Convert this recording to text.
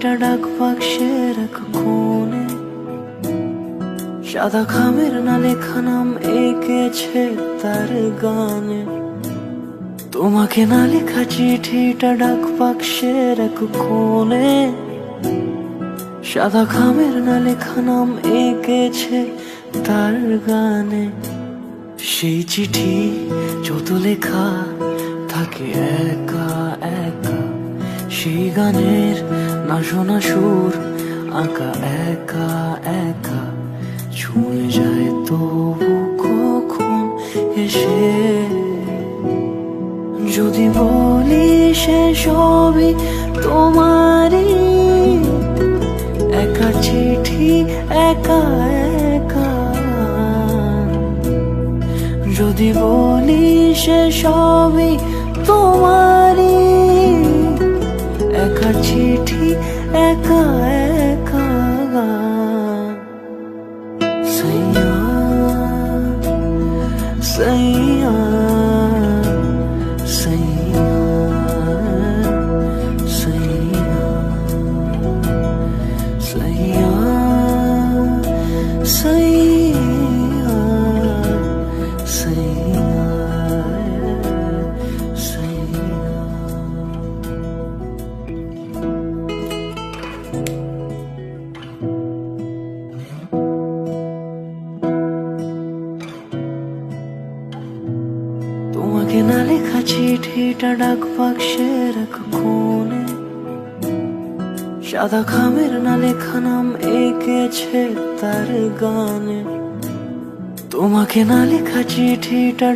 চিঠিটা ডাক বাক্সের এক কোণে, সাদা খামের না লেখা নাম এঁকেছে তার গানে। তোমাকে না লেখা চিঠিটা ডাক বাক্সের এক কোণে, সাদা খামের না লেখা নাম এঁকেছে তার গানে। সেই চিঠি যত লেখা থাকে একা একা, সেই গানের না শোনা সুর আঁকা একা একা, ছুঁয়ে যায় তবু কখন এসে। যদি বলি সে সবই তোমারই, একা চিঠি একা একা। যদি বলি সে সবই তোমারই, একা চিঠি একা একা। সাইয়া সাইয়া সাইয়া সাইয়া সাইয়া সাইয়া সাইয়া সাইয়া। তোমাকে না লেখা চিঠিটা ডাক বাক্সের এক কোণে, সাদা খামের না লেখা নাম এঁকেছে তার গানে। তোমাকে না লেখা চিঠিটা